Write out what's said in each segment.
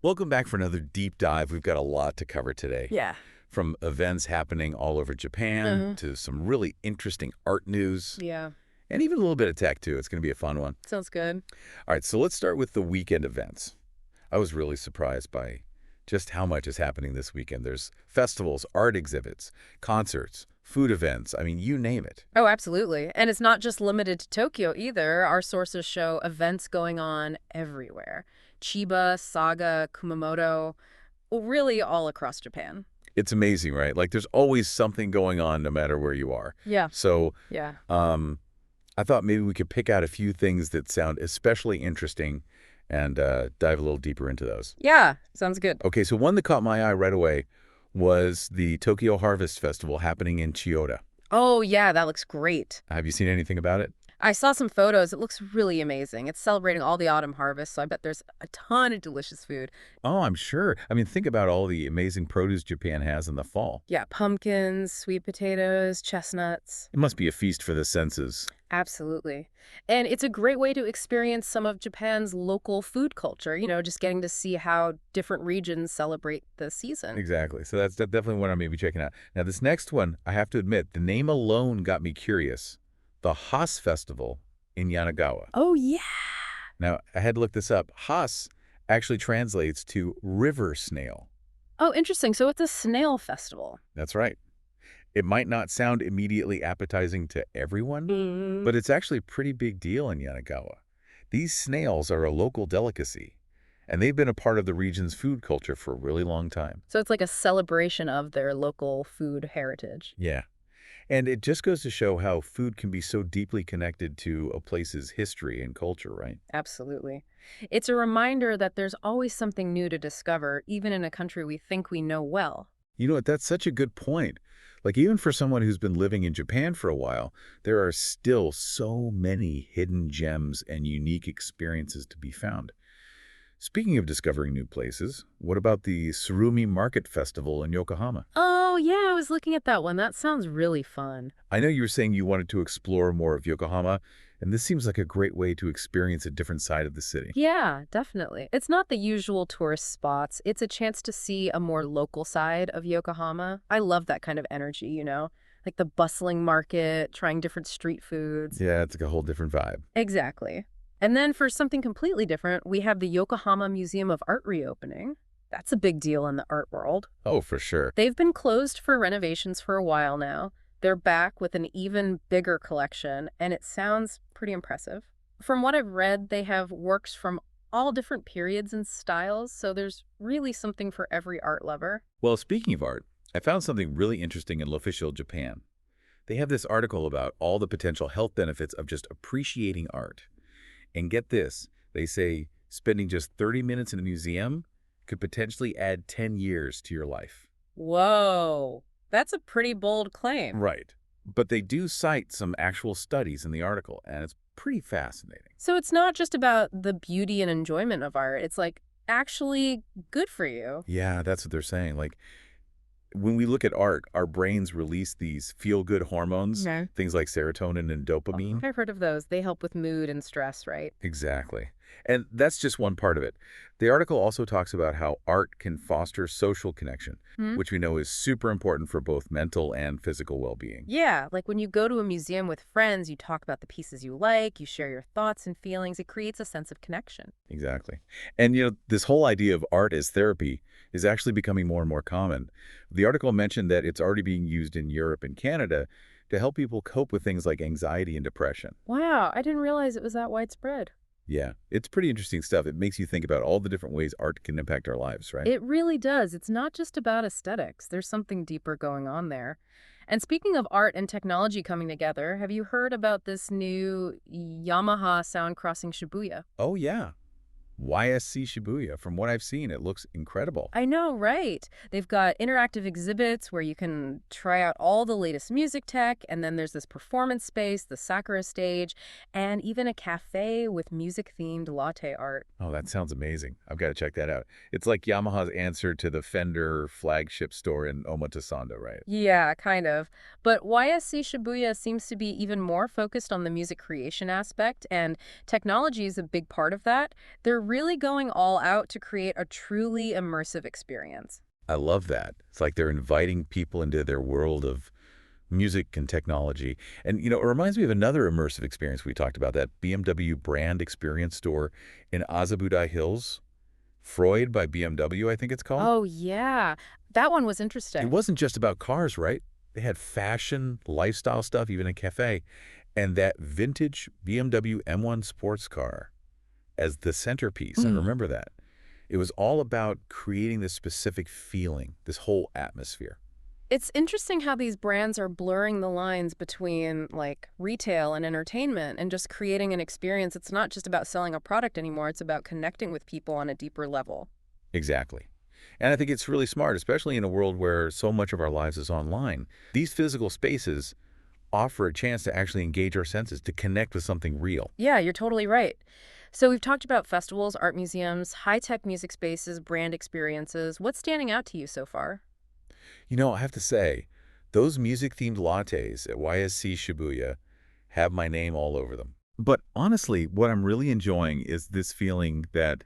Welcome back for another deep dive. We've got a lot to cover today. Yeah. From events happening all over Japan Uh-huh. to some really interesting art news Yeah. and even a little bit of tech, too. It's going to be a fun one. Sounds good. All right, so let's start with the weekend events. I was really surprised by just how much is happening this weekend. There's festivals, art exhibits, concerts, food events. I mean, you name it. Oh, absolutely. And it's not just limited to Tokyo either. Our sources show events going on everywhere. Chiba, Saga, Kumamoto, well, really all across Japan. It's amazing, right? Like there's always something going on no matter where you are. Yeah. So Yeah. I thought maybe we could pick out a few things that sound especially interesting and dive a little deeper into those. Yeah. Sounds good. Okay, so one that caught my eye right away was the Tokyo Harvest Festival happening in Chiyoda. Oh, yeah, that looks great. Have you seen anything about it? I saw some photos. It looks really amazing. It's celebrating all the autumn harvest, so I bet there's a ton of delicious food. Oh, I'm sure. I mean, think about all the amazing produce Japan has in the fall. Yeah, pumpkins, sweet potatoes, chestnuts. It must be a feast for the senses. Absolutely. And it's a great way to experience some of Japan's local food culture, just getting to see how different regions celebrate the season. Exactly. So that's definitely what I'm maybe checking out. Now, this next one, I have to admit, the name alone got me curious. The Haas Festival in Yanagawa. Oh, yeah. Now, I had to look this up. Haas actually translates to river snail. Oh, interesting. So it's a snail festival. That's right. It might not sound immediately appetizing to everyone, Mm. but it's actually a pretty big deal in Yanagawa. These snails are a local delicacy, and they've been a part of the region's food culture for a really long time. So it's like a celebration of their local food heritage. Yeah. And it just goes to show how food can be so deeply connected to a place's history and culture, right? Absolutely. It's a reminder that there's always something new to discover, even in a country we think we know well. You know what? That's such a good point. Like, even for someone who's been living in Japan for a while, there are still so many hidden gems and unique experiences to be found. Speaking of discovering new places, what about the Surumi Market Festival in Yokohama? Oh, yeah, I was looking at that one. That sounds really fun. I know you were saying you wanted to explore more of Yokohama, and this seems like a great way to experience a different side of the city. Yeah, definitely. It's not the usual tourist spots. It's a chance to see a more local side of Yokohama. I love that kind of energy, like the bustling market, trying different street foods. Yeah, it's like a whole different vibe. Exactly. And then for something completely different, we have the Yokohama Museum of Art reopening. That's a big deal in the art world. Oh, for sure. They've been closed for renovations for a while now. They're back with an even bigger collection, and it sounds pretty impressive. From what I've read, they have works from all different periods and styles, so there's really something for every art lover. Well, speaking of art, I found something really interesting in L'Officiel Japan. They have this article about all the potential health benefits of just appreciating art. And get this, they say spending just 30 minutes in a museum could potentially add 10 years to your life. Whoa, that's a pretty bold claim. Right. But they do cite some actual studies in the article, and it's pretty fascinating. So it's not just about the beauty and enjoyment of art, it's like actually good for you. Yeah, that's what they're saying. Like, when we look at art, our brains release these feel-good hormones, Okay. things like serotonin and dopamine. I've heard of those. They help with mood and stress, right? Exactly. And that's just one part of it. The article also talks about how art can foster social connection, Hmm? which we know is super important for both mental and physical well-being. Yeah, like when you go to a museum with friends, you talk about the pieces you like, you share your thoughts and feelings. It creates a sense of connection. Exactly. And, this whole idea of art as therapy is actually becoming more and more common. The article mentioned that it's already being used in Europe and Canada to help people cope with things like anxiety and depression. Wow, I didn't realize it was that widespread. Yeah, it's pretty interesting stuff. It makes you think about all the different ways art can impact our lives, right? It really does. It's not just about aesthetics. There's something deeper going on there. And speaking of art and technology coming together, have you heard about this new Yamaha Sound Crossing Shibuya? Oh, yeah. YSC Shibuya. From what I've seen, it looks incredible. I know, right? They've got interactive exhibits where you can try out all the latest music tech, and then there's this performance space, the Sakura stage, and even a cafe with music-themed latte art. Oh, that sounds amazing. I've got to check that out. It's like Yamaha's answer to the Fender flagship store in Omotesando, right? Yeah, kind of. But YSC Shibuya seems to be even more focused on the music creation aspect, and technology is a big part of that. They're really going all out to create a truly immersive experience. I love that. It's like they're inviting people into their world of music and technology. And, it reminds me of another immersive experience we talked about, that BMW brand experience store in Azabudai Hills. Freud by BMW, I think it's called. Oh, yeah. That one was It interesting. wasn't just about cars, right? They had fashion, lifestyle stuff, even a cafe, and that vintage BMW M1 sports car as the centerpiece. I remember that. It was all about creating this specific feeling, this whole atmosphere. It's interesting how these brands are blurring the lines between like retail and entertainment and just creating an experience. It's not just about selling a product anymore. It's about connecting with people on a deeper level. Exactly. And I think it's really smart, especially in a world where so much of our lives is online. These physical spaces offer a chance to actually engage our senses, to connect with something real. Yeah, you're totally right. So we've talked about festivals, art museums, high-tech music spaces, brand experiences. What's standing out to you so far? I have to say, those music-themed lattes at YSC Shibuya have my name all over them. But honestly, what I'm really enjoying is this feeling that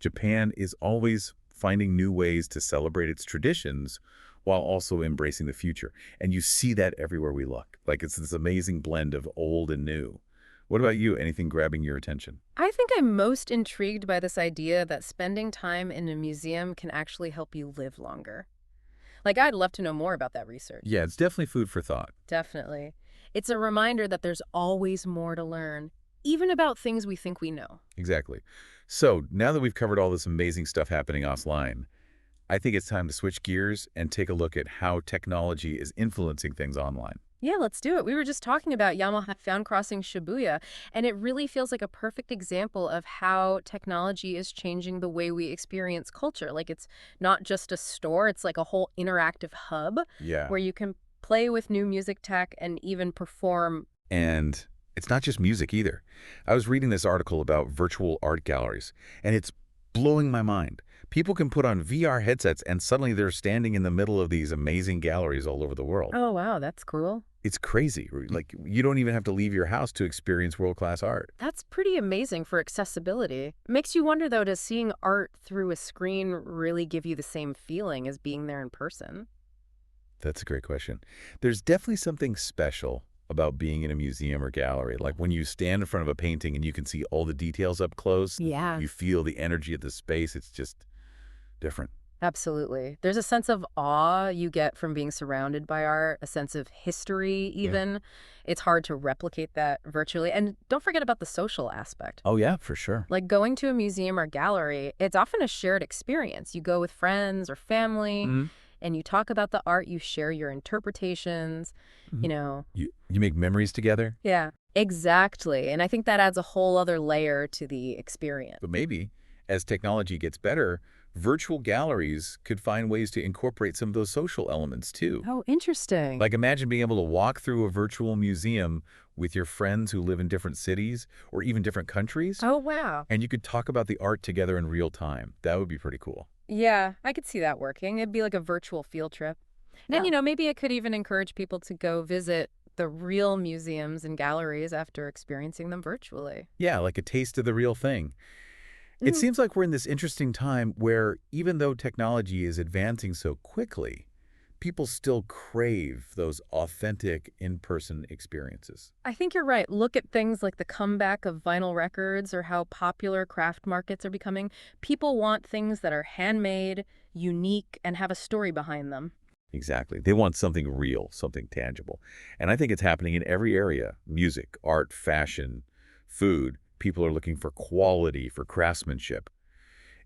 Japan is always finding new ways to celebrate its traditions while also embracing the future. And you see that everywhere we look. Like, it's this amazing blend of old and new. What about you? Anything grabbing your attention? I think I'm most intrigued by this idea that spending time in a museum can actually help you live longer. Like, I'd love to know more about that research. Yeah, it's definitely food for thought. Definitely. It's a reminder that there's always more to learn, even about things we think we know. Exactly. So now that we've covered all this amazing stuff happening offline, I think it's time to switch gears and take a look at how technology is influencing things online. Yeah, let's do it. We were just talking about Yamaha Fan Crossing Shibuya, and it really feels like a perfect example of how technology is changing the way we experience culture. Like, it's not just a store, it's like a whole interactive hub Yeah. where you can play with new music tech and even perform. And it's not just music either. I was reading this article about virtual art galleries, and it's blowing my mind. People can put on VR headsets, and suddenly they're standing in the middle of these amazing galleries all over the world. Oh, wow, that's cool. It's crazy. Like, you don't even have to leave your house to experience world-class art. That's pretty amazing for accessibility. Makes you wonder, though, does seeing art through a screen really give you the same feeling as being there in person? That's a great question. There's definitely something special about being in a museum or gallery. Like when you stand in front of a painting and you can see all the details up close, Yeah. you feel the energy of the space. It's just different. Absolutely. There's a sense of awe you get from being surrounded by art, a sense of history Yeah. even. It's hard to replicate that virtually. And don't forget about the social aspect. Oh, yeah, for sure. Like going to a museum or gallery, it's often a shared experience. You go with friends or family Mhm. and you talk about the art, you share your interpretations, Mhm. you know. You make memories together, Yeah, exactly. And I think that adds a whole other layer to the experience. but maybe as technology gets better, virtual galleries could find ways to incorporate some of those social elements too. Oh, interesting. Like imagine being able to walk through a virtual museum with your friends who live in different cities or even different countries, Oh, wow. and you could talk about the art together in real time. That would be pretty cool. Yeah, I could see that working. It'd be like a virtual field trip. And, maybe it could even encourage people to go visit the real museums and galleries after experiencing them virtually. Yeah, like a taste of the real thing. It Mhm. seems like we're in this interesting time where even though technology is advancing so quickly, people still crave those authentic in-person experiences. I think you're right. Look at things like the comeback of vinyl records or how popular craft markets are becoming. People want things that are handmade, unique, and have a story behind them. Exactly. They want something real, something tangible. And I think it's happening in every area: music, art, fashion, food. People are looking for quality, for craftsmanship.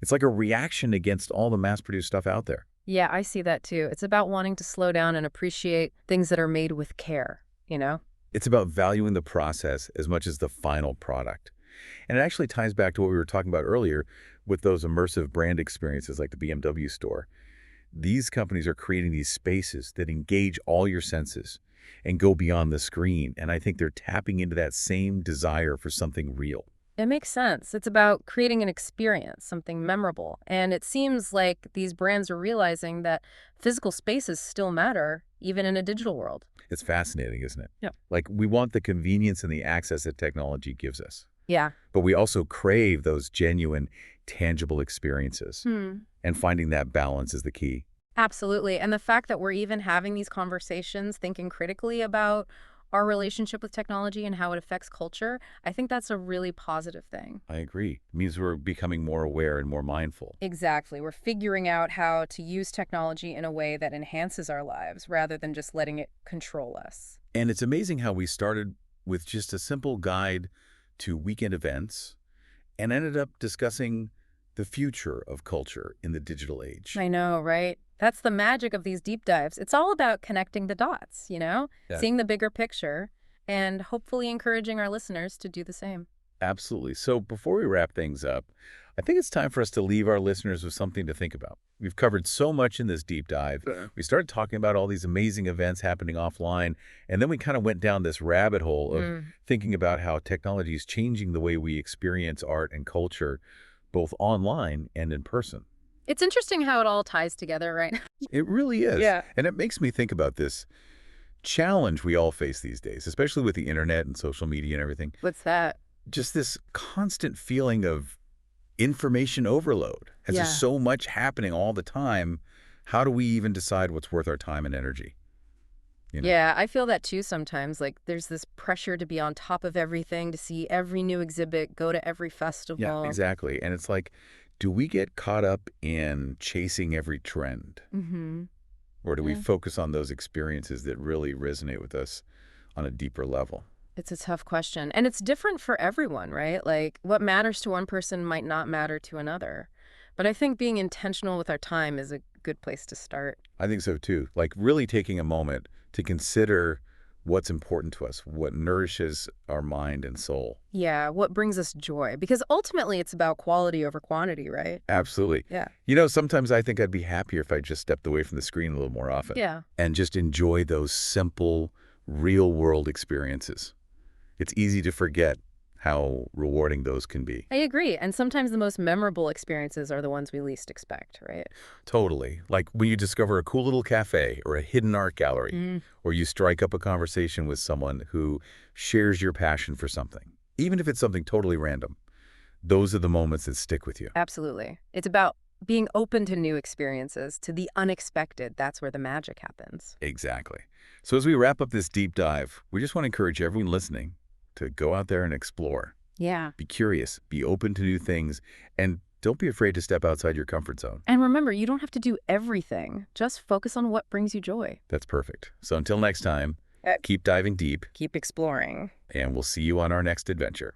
It's like a reaction against all the mass-produced stuff out there. Yeah, I see that too. It's about wanting to slow down and appreciate things that are made with care, you know? It's about valuing the process as much as the final product. And it actually ties back to what we were talking about earlier with those immersive brand experiences like the BMW store. These companies are creating these spaces that engage all your senses and go beyond the screen. And I think they're tapping into that same desire for something real. It makes sense. It's about creating an experience, something memorable. And it seems like these brands are realizing that physical spaces still matter, even in a digital world. It's fascinating, isn't it? Yeah. Like we want the convenience and the access that technology gives us. Yeah. But we also crave those genuine, tangible experiences. And finding that balance is the key. Absolutely. And the fact that we're even having these conversations, thinking critically about our relationship with technology and how it affects culture, I think that's a really positive thing. I agree. It means we're becoming more aware and more mindful. Exactly. We're figuring out how to use technology in a way that enhances our lives rather than just letting it control us. And it's amazing how we started with just a simple guide to weekend events and ended up discussing the future of culture in the digital age. I know, right? That's the magic of these deep dives. It's all about connecting the dots, Yeah. seeing the bigger picture, and hopefully encouraging our listeners to do the same. Absolutely. So before we wrap things up, I think it's time for us to leave our listeners with something to think about. We've covered so much in this deep dive. Yeah. We started talking about all these amazing events happening offline, and then we kind of went down this rabbit hole of thinking about how technology is changing the way we experience art and culture, both online and in person. It's interesting how it all ties together, right? It really is. Yeah. And it makes me think about this challenge we all face these days, especially with the internet and social media and everything. What's that? Just this constant feeling of information overload. Has Yeah. just so much happening all the time. How do we even decide what's worth our time and energy? Yeah, I feel that too sometimes. Like there's this pressure to be on top of everything, to see every new exhibit, go to every festival. Yeah, exactly. And it's like, do we get caught up in chasing every trend? Mm-hmm. Or do we Yeah. focus on those experiences that really resonate with us on a deeper level? It's a tough question. And it's different for everyone, right? Like what matters to one person might not matter to another. But I think being intentional with our time is a good place to start. I think so too. Like really taking a moment to consider what's important to us, what nourishes our mind and soul. Yeah, what brings us joy? Because ultimately it's about quality over quantity, right? Absolutely. Yeah. Sometimes I think I'd be happier if I just stepped away from the screen a little more often. Yeah. And just enjoy those simple, real-world experiences. It's easy to forget how rewarding those can be. I agree. And sometimes the most memorable experiences are the ones we least expect, right? Totally. Like when you discover a cool little cafe or a hidden art gallery, or you strike up a conversation with someone who shares your passion for something, even if it's something totally random. Those are the moments that stick with you. Absolutely. It's about being open to new experiences, to the unexpected. That's where the magic happens. Exactly. So as we wrap up this deep dive, we just want to encourage everyone listening to go out there and explore. Yeah. Be curious, be open to new things, and don't be afraid to step outside your comfort zone. And remember, you don't have to do everything. Just focus on what brings you joy. That's perfect. So until next time, Uh, keep diving deep, Keep exploring. and we'll see you on our next adventure.